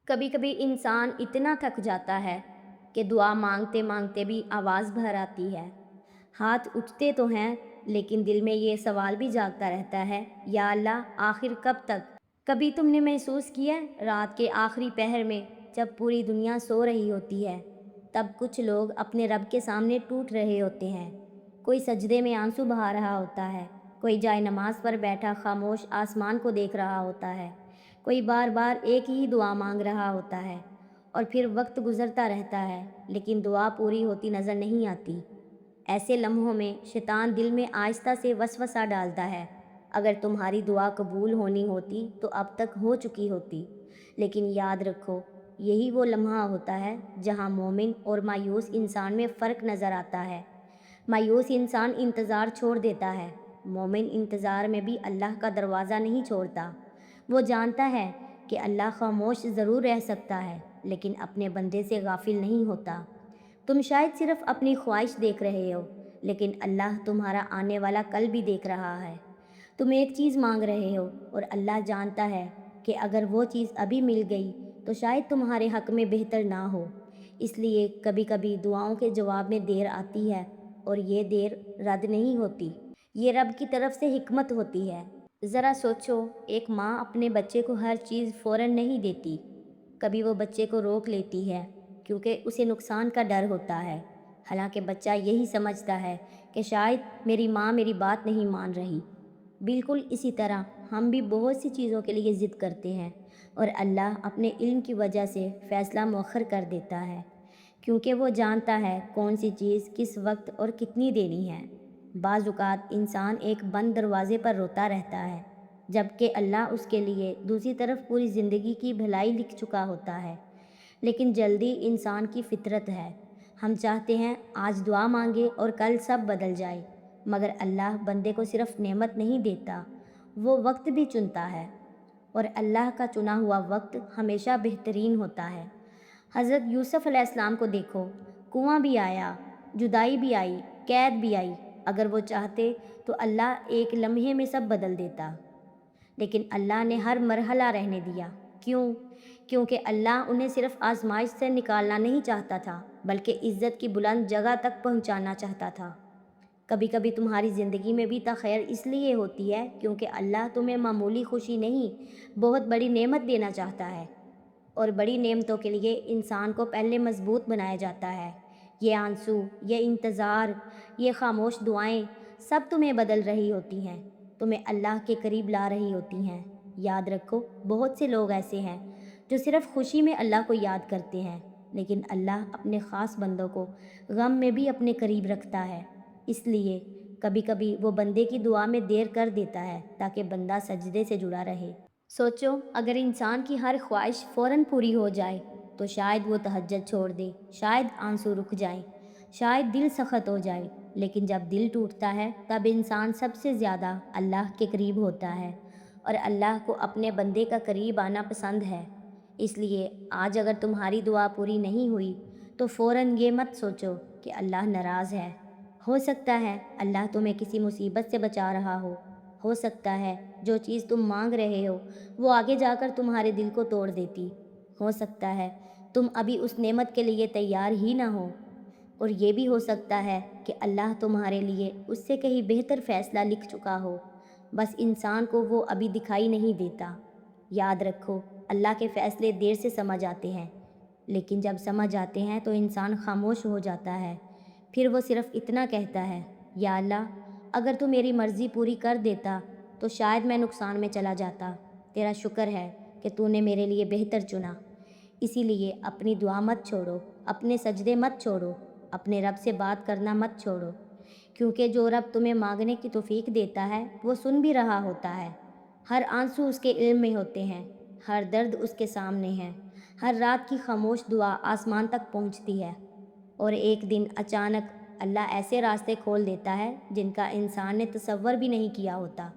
کبھی کبھی انسان اتنا تھک جاتا ہے کہ دعا مانگتے مانگتے بھی آواز بھر آتی ہے۔ ہاتھ اٹھتے تو ہیں لیکن دل میں یہ سوال بھی جاگتا رہتا ہے، یا اللہ آخر کب تک؟ کبھی تم نے محسوس کیا ہے رات کے آخری پہر میں جب پوری دنیا سو رہی ہوتی ہے تب کچھ لوگ اپنے رب کے سامنے ٹوٹ رہے ہوتے ہیں؟ کوئی سجدے میں آنسو بہا رہا ہوتا ہے، کوئی جائے نماز پر بیٹھا خاموش آسمان کو دیکھ رہا ہوتا ہے، کوئی بار بار ایک ہی دعا مانگ رہا ہوتا ہے، اور پھر وقت گزرتا رہتا ہے لیکن دعا پوری ہوتی نظر نہیں آتی۔ ایسے لمحوں میں شیطان دل میں آہستہ سے وسوسہ ڈالتا ہے، اگر تمہاری دعا قبول ہونی ہوتی تو اب تک ہو چکی ہوتی۔ لیکن یاد رکھو، یہی وہ لمحہ ہوتا ہے جہاں مومن اور مایوس انسان میں فرق نظر آتا ہے۔ مایوس انسان انتظار چھوڑ دیتا ہے، مومن انتظار میں بھی اللہ کا دروازہ نہیں چھوڑتا۔ وہ جانتا ہے کہ اللہ خاموش ضرور رہ سکتا ہے لیکن اپنے بندے سے غافل نہیں ہوتا۔ تم شاید صرف اپنی خواہش دیکھ رہے ہو لیکن اللہ تمہارا آنے والا کل بھی دیکھ رہا ہے۔ تم ایک چیز مانگ رہے ہو اور اللہ جانتا ہے کہ اگر وہ چیز ابھی مل گئی تو شاید تمہارے حق میں بہتر نہ ہو۔ اس لیے کبھی کبھی دعاؤں کے جواب میں دیر آتی ہے اور یہ دیر رد نہیں ہوتی، یہ رب کی طرف سے حکمت ہوتی ہے۔ ذرا سوچو، ایک ماں اپنے بچے کو ہر چیز فوراً نہیں دیتی، کبھی وہ بچے کو روک لیتی ہے کیونکہ اسے نقصان کا ڈر ہوتا ہے، حالانکہ بچہ یہی سمجھتا ہے کہ شاید میری ماں میری بات نہیں مان رہی۔ بالکل اسی طرح ہم بھی بہت سی چیزوں کے لیے ضد کرتے ہیں اور اللہ اپنے علم کی وجہ سے فیصلہ مؤخر کر دیتا ہے، کیونکہ وہ جانتا ہے کون سی چیز کس وقت اور کتنی دینی ہے۔ بعض اوقات انسان ایک بند دروازے پر روتا رہتا ہے جبکہ اللہ اس کے لیے دوسری طرف پوری زندگی کی بھلائی لکھ چکا ہوتا ہے۔ لیکن جلدی انسان کی فطرت ہے، ہم چاہتے ہیں آج دعا مانگے اور کل سب بدل جائے، مگر اللہ بندے کو صرف نعمت نہیں دیتا، وہ وقت بھی چنتا ہے، اور اللہ کا چنا ہوا وقت ہمیشہ بہترین ہوتا ہے۔ حضرت یوسف علیہ السلام کو دیکھو، کنواں بھی آیا، جدائی بھی آئی، قید بھی آئی، اگر وہ چاہتے تو اللہ ایک لمحے میں سب بدل دیتا، لیکن اللہ نے ہر مرحلہ رہنے دیا۔ کیوں؟ کیونکہ اللہ انہیں صرف آزمائش سے نکالنا نہیں چاہتا تھا بلکہ عزت کی بلند جگہ تک پہنچانا چاہتا تھا۔ کبھی کبھی تمہاری زندگی میں بھی تاخیر اس لیے ہوتی ہے کیونکہ اللہ تمہیں معمولی خوشی نہیں، بہت بڑی نعمت دینا چاہتا ہے، اور بڑی نعمتوں کے لیے انسان کو پہلے مضبوط بنایا جاتا ہے۔ یہ آنسو، یہ انتظار، یہ خاموش دعائیں سب تمہیں بدل رہی ہوتی ہیں، تمہیں اللہ کے قریب لا رہی ہوتی ہیں۔ یاد رکھو، بہت سے لوگ ایسے ہیں جو صرف خوشی میں اللہ کو یاد کرتے ہیں، لیکن اللہ اپنے خاص بندوں کو غم میں بھی اپنے قریب رکھتا ہے۔ اس لیے کبھی کبھی وہ بندے کی دعا میں دیر کر دیتا ہے تاکہ بندہ سجدے سے جڑا رہے۔ سوچو، اگر انسان کی ہر خواہش فوراً پوری ہو جائے تو شاید وہ تہجد چھوڑ دے، شاید آنسو رک جائیں، شاید دل سخت ہو جائے، لیکن جب دل ٹوٹتا ہے تب انسان سب سے زیادہ اللہ کے قریب ہوتا ہے، اور اللہ کو اپنے بندے کا قریب آنا پسند ہے۔ اس لیے آج اگر تمہاری دعا پوری نہیں ہوئی تو فوراً یہ مت سوچو کہ اللہ ناراض ہے۔ ہو سکتا ہے اللہ تمہیں کسی مصیبت سے بچا رہا ہو سکتا ہے جو چیز تم مانگ رہے ہو وہ آگے جا کر تمہارے دل کو توڑ دیتی، ہو سکتا ہے تم ابھی اس نعمت کے لیے تیار ہی نہ ہو، اور یہ بھی ہو سکتا ہے کہ اللہ تمہارے لیے اس سے کہیں بہتر فیصلہ لکھ چکا ہو، بس انسان کو وہ ابھی دکھائی نہیں دیتا۔ یاد رکھو، اللہ کے فیصلے دیر سے سمجھ آتے ہیں، لیکن جب سمجھ آتے ہیں تو انسان خاموش ہو جاتا ہے، پھر وہ صرف اتنا کہتا ہے، یا اللہ اگر تو میری مرضی پوری کر دیتا تو شاید میں نقصان میں چلا جاتا، تیرا شکر ہے کہ تو نے میرے لیے بہتر چنا۔ اسی لیے اپنی دعا مت چھوڑو، اپنے سجدے مت چھوڑو، اپنے رب سے بات کرنا مت چھوڑو، کیونکہ جو رب تمہیں مانگنے کی توفیق دیتا ہے وہ سن بھی رہا ہوتا ہے۔ ہر آنسو اس کے علم میں ہوتے ہیں، ہر درد اس کے سامنے ہے، ہر رات کی خاموش دعا آسمان تک پہنچتی ہے، اور ایک دن اچانک اللہ ایسے راستے کھول دیتا ہے جن کا انسان نے تصور بھی نہیں کیا ہوتا۔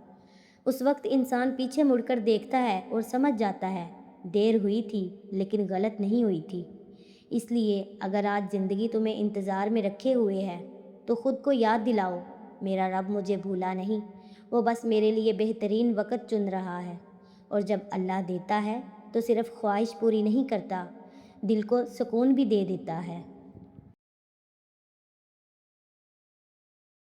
اس وقت انسان پیچھے مڑ کر دیکھتا ہے اور سمجھ جاتا ہے دیر ہوئی تھی لیکن غلط نہیں ہوئی تھی۔ اس لیے اگر آج زندگی تمہیں انتظار میں رکھے ہوئے ہے تو خود کو یاد دلاؤ، میرا رب مجھے بھولا نہیں، وہ بس میرے لیے بہترین وقت چن رہا ہے، اور جب اللہ دیتا ہے تو صرف خواہش پوری نہیں کرتا، دل کو سکون بھی دے دیتا ہے۔